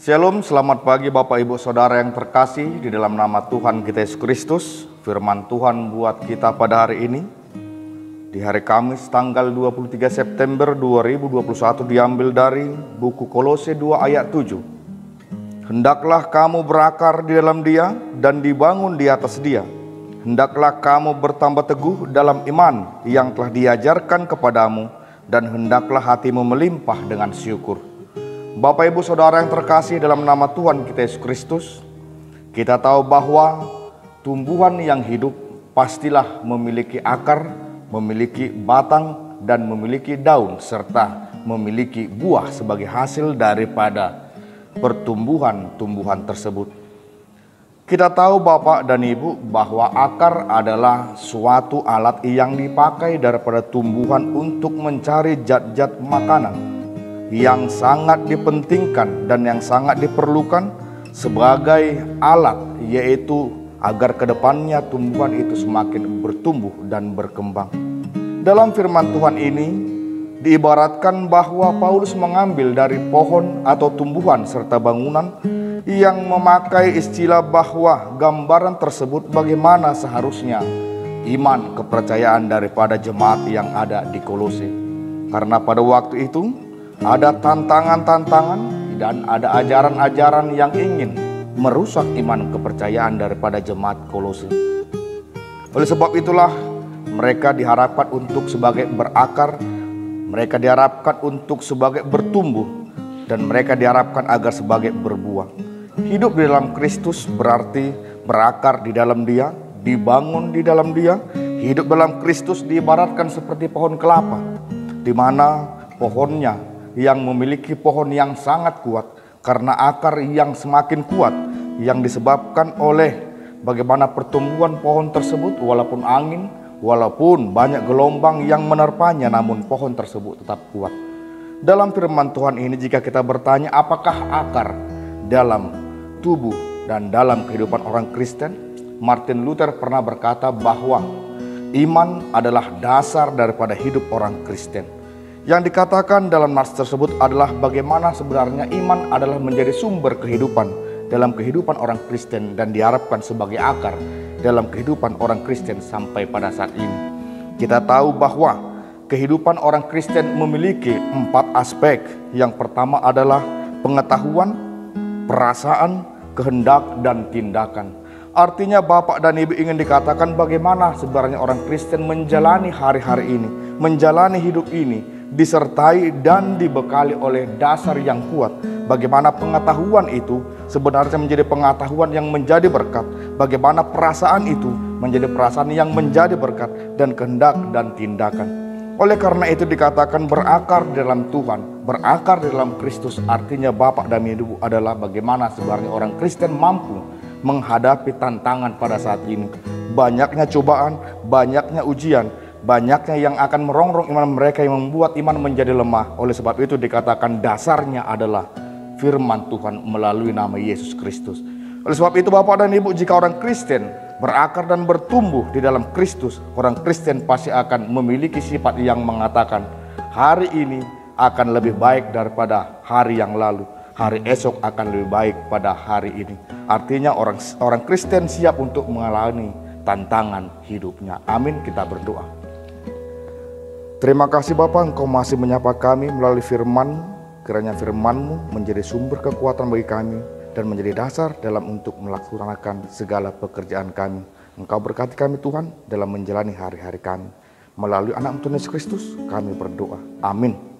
Shalom, selamat pagi Bapak Ibu Saudara yang terkasih di dalam nama Tuhan kita Yesus Kristus. Firman Tuhan buat kita pada hari ini, di hari Kamis tanggal 23 September 2021 diambil dari buku Kolose 2 ayat 7. Hendaklah kamu berakar di dalam Dia dan dibangun di atas Dia. Hendaklah kamu bertambah teguh dalam iman yang telah diajarkan kepadamu, dan hendaklah hatimu melimpah dengan syukur. Bapak Ibu Saudara yang terkasih dalam nama Tuhan kita Yesus Kristus, kita tahu bahwa tumbuhan yang hidup pastilah memiliki akar, memiliki batang, dan memiliki daun, serta memiliki buah sebagai hasil daripada pertumbuhan-tumbuhan tersebut. Kita tahu Bapak dan Ibu bahwa akar adalah suatu alat yang dipakai daripada tumbuhan untuk mencari zat-zat makanan yang sangat dipentingkan dan yang sangat diperlukan sebagai alat, yaitu agar kedepannya tumbuhan itu semakin bertumbuh dan berkembang. Dalam firman Tuhan ini diibaratkan bahwa Paulus mengambil dari pohon atau tumbuhan serta bangunan yang memakai istilah bahwa gambaran tersebut bagaimana seharusnya iman kepercayaan daripada jemaat yang ada di Kolose. Karena pada waktu itu ada tantangan-tantangan dan ada ajaran-ajaran yang ingin merusak iman kepercayaan daripada jemaat Kolose. Oleh sebab itulah mereka diharapkan untuk sebagai berakar, mereka diharapkan untuk sebagai bertumbuh, dan mereka diharapkan agar sebagai berbuah. Hidup di dalam Kristus berarti berakar di dalam Dia, dibangun di dalam Dia. Hidup dalam Kristus diibaratkan seperti pohon kelapa, di mana pohonnya yang memiliki pohon yang sangat kuat karena akar yang semakin kuat yang disebabkan oleh bagaimana pertumbuhan pohon tersebut. Walaupun angin, walaupun banyak gelombang yang menerpanya, namun pohon tersebut tetap kuat. Dalam firman Tuhan ini, jika kita bertanya apakah akar dalam tubuh dan dalam kehidupan orang Kristen, Martin Luther pernah berkata bahwa iman adalah dasar daripada hidup orang Kristen. Yang dikatakan dalam nas tersebut adalah bagaimana sebenarnya iman adalah menjadi sumber kehidupan dalam kehidupan orang Kristen dan diharapkan sebagai akar dalam kehidupan orang Kristen sampai pada saat ini. Kita tahu bahwa kehidupan orang Kristen memiliki 4 aspek. Yang pertama adalah pengetahuan, perasaan, kehendak, dan tindakan. Artinya Bapak dan Ibu ingin dikatakan bagaimana sebenarnya orang Kristen menjalani hari-hari ini, menjalani hidup ini, disertai dan dibekali oleh dasar yang kuat. Bagaimana pengetahuan itu sebenarnya menjadi pengetahuan yang menjadi berkat, bagaimana perasaan itu menjadi perasaan yang menjadi berkat, dan kehendak dan tindakan. Oleh karena itu dikatakan berakar dalam Tuhan, berakar dalam Kristus. Artinya Bapak dan Ibu adalah bagaimana sebenarnya orang Kristen mampu menghadapi tantangan pada saat ini. Banyaknya cobaan, banyaknya ujian, banyaknya yang akan merongrong iman mereka yang membuat iman menjadi lemah. Oleh sebab itu dikatakan dasarnya adalah firman Tuhan melalui nama Yesus Kristus. Oleh sebab itu Bapak dan Ibu, jika orang Kristen berakar dan bertumbuh di dalam Kristus, orang Kristen pasti akan memiliki sifat yang mengatakan hari ini akan lebih baik daripada hari yang lalu, hari esok akan lebih baik pada hari ini. Artinya orang Kristen siap untuk mengalami tantangan hidupnya. Amin, kita berdoa. Terima kasih Bapa, Engkau masih menyapa kami melalui firman. Kiranya firman-Mu menjadi sumber kekuatan bagi kami dan menjadi dasar dalam untuk melaksanakan segala pekerjaan kami. Engkau berkati kami Tuhan dalam menjalani hari-hari kami. Melalui anak Tuhan Yesus Kristus kami berdoa. Amin.